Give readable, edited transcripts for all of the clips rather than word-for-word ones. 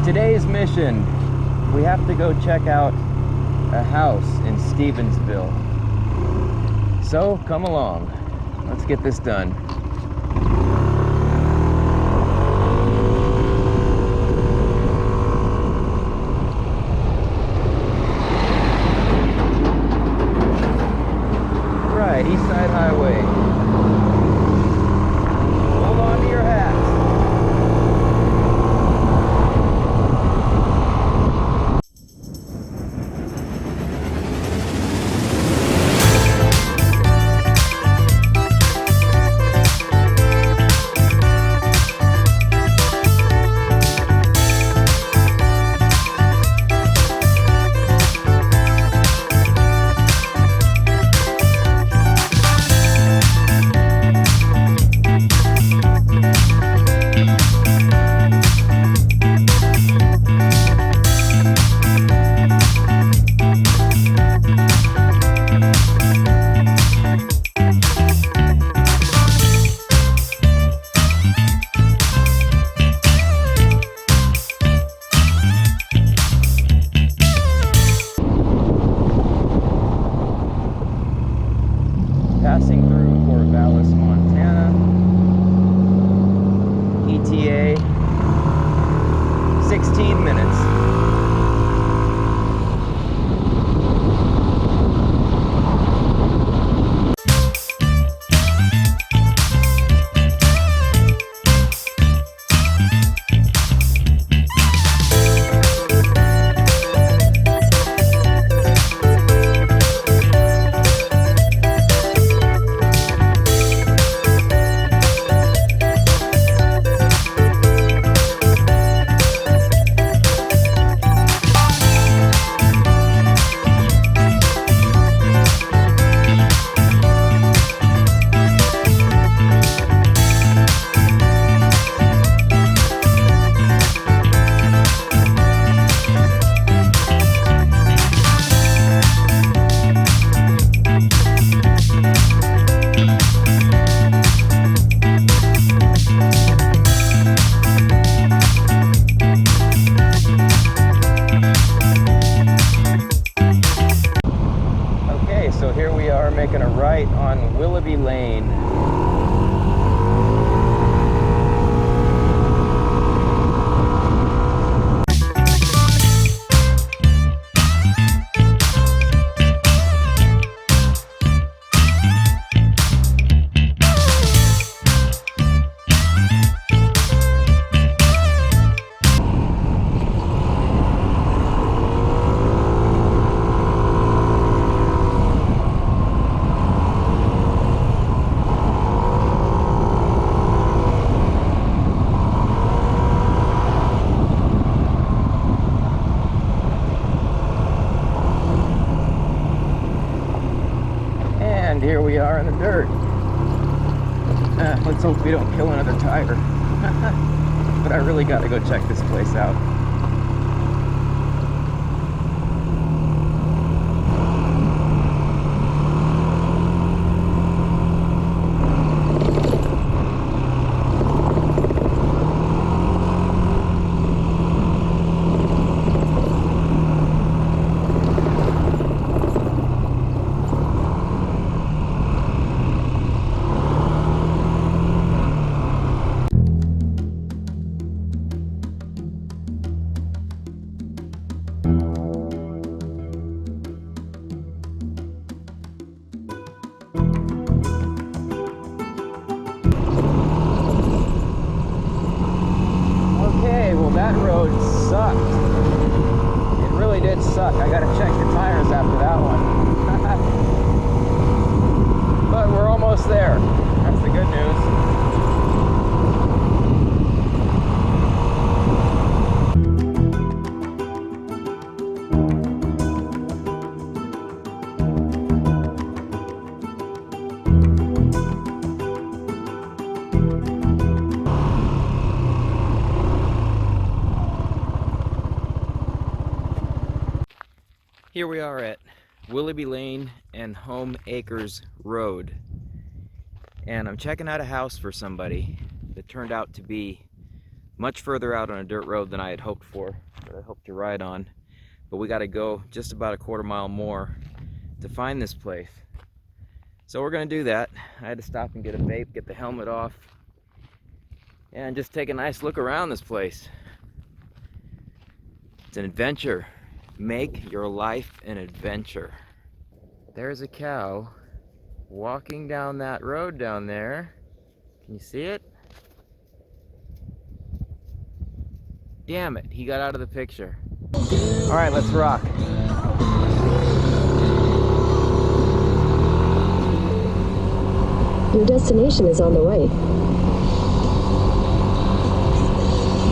Today's mission, we have to go check out a house in Stevensville. So come along, let's get this done. Right, East Side Highway. Hold on to your hats. Passing through Corvallis, Montana. ETA 16 minutes. So here we are making a right on Willoughby Lane. And here we are in the dirt. Let's hope we don't kill another tire. But I really got to go check this place out. That road sucked. It really did suck. I gotta check the tires after that one. But we're almost there. That's the good news. Here we are at Willoughby Lane and Home Acres Road, and I'm checking out a house for somebody that turned out to be Much further out on a dirt road than I had hoped for, that I hoped to ride on. But we got to go just about a quarter mile more to find this place. So we're going to do that. I had to stop and get a vape, get the helmet off, and just take a nice look around this place. It's an adventure. Make your life an adventure. There's a cow walking down that road down there. Can you see it? Damn it, he got out of the picture. All right, let's rock. Your destination is on the right.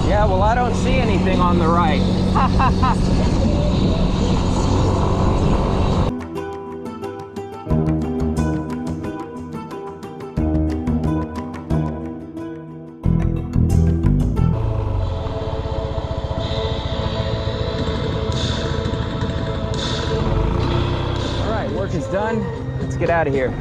Yeah, well, I don't see anything on the right. All right, work is done. Let's get out of here.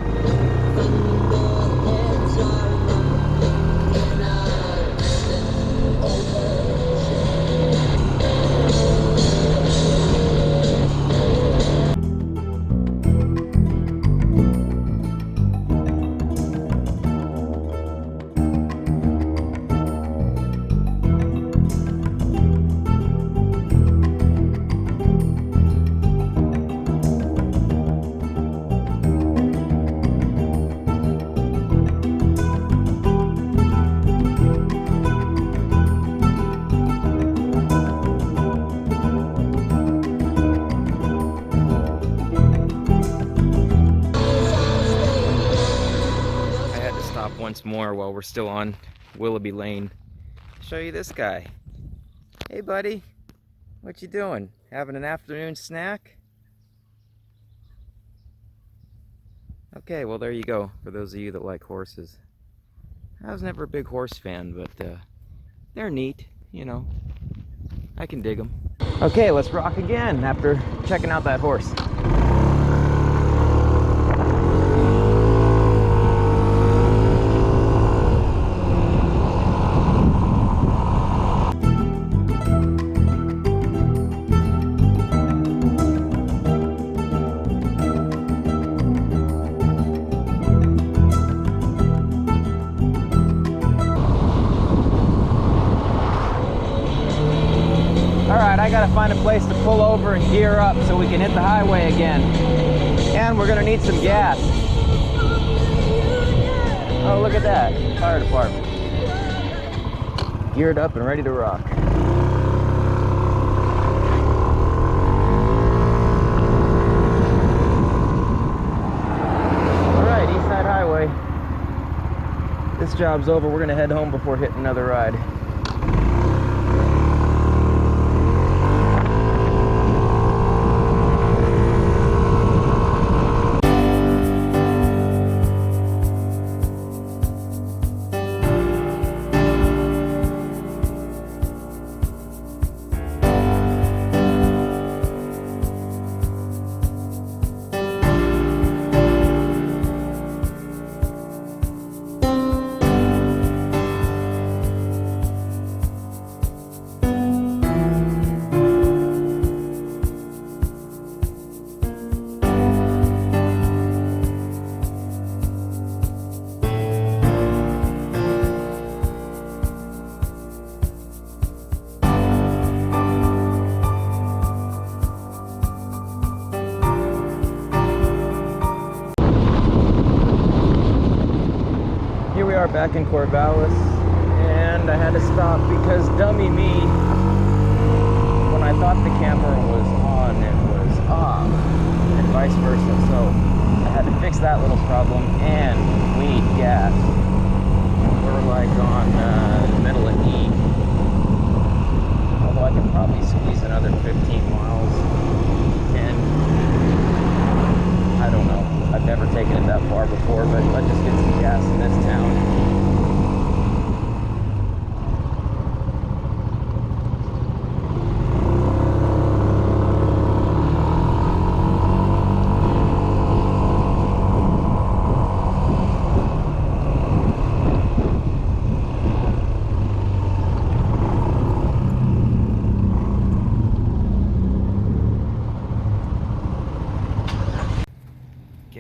Once more while we're still on Willoughby Lane. Show you this guy. Hey buddy, what you doing? Having an afternoon snack? Okay, well there you go, for those of you that like horses. I was never a big horse fan, but they're neat, you know. I can dig them. Okay, let's rock again after checking out that horse. I gotta find a place to pull over and gear up so we can hit the highway again. And we're gonna need some gas. Oh, look at that. Fire department. Geared up and ready to rock. Alright, East Side Highway. This job's over. We're gonna head home before hitting another ride. Back in Corvallis, and I had to stop because dummy me, when I thought the camera was on, it was off, and vice versa. So I had to fix that little problem, and we need gas. We're like on the middle of E, although I could probably squeeze another 15 miles, 10. I don't know. I've never taken it that far before, but let's just get some gas in this town.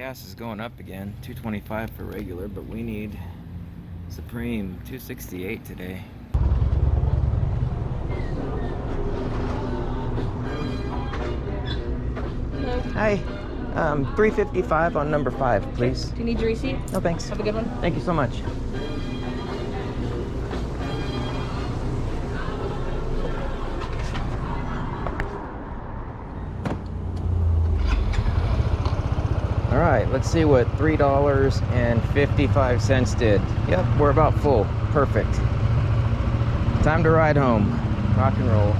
Gas is going up again. $2.25 for regular, but we need Supreme. $2.68 today. Hello. Hi. $3.55 on number 5, please. Do you need your receipt? No, thanks. Have a good one. Thank you so much. All right, let's see what $3.55 did. Yep, we're about full. Perfect. Time to ride home. Rock and roll.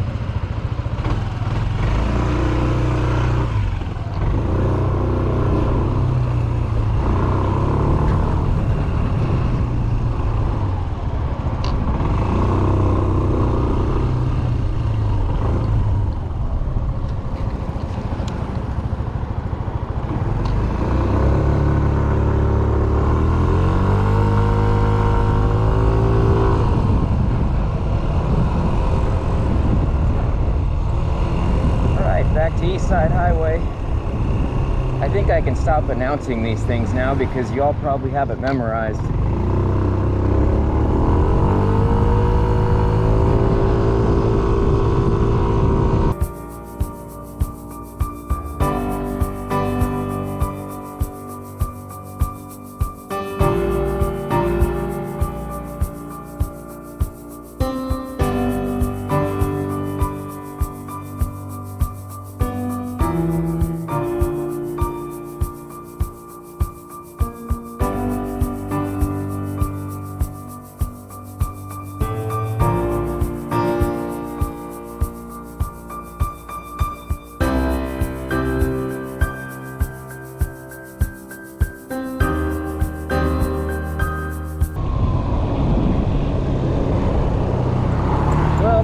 Back to East Side Highway. I think I can stop announcing these things now because y'all probably have it memorized.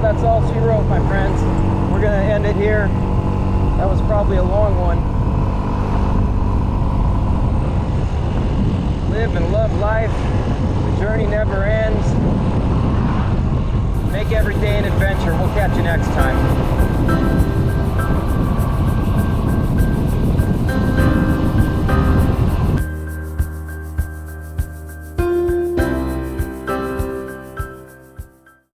That's all she wrote, my friends. We're gonna end it here. That was probably a long one. Live and love life. The journey never ends. Make every day an adventure. We'll catch you next time.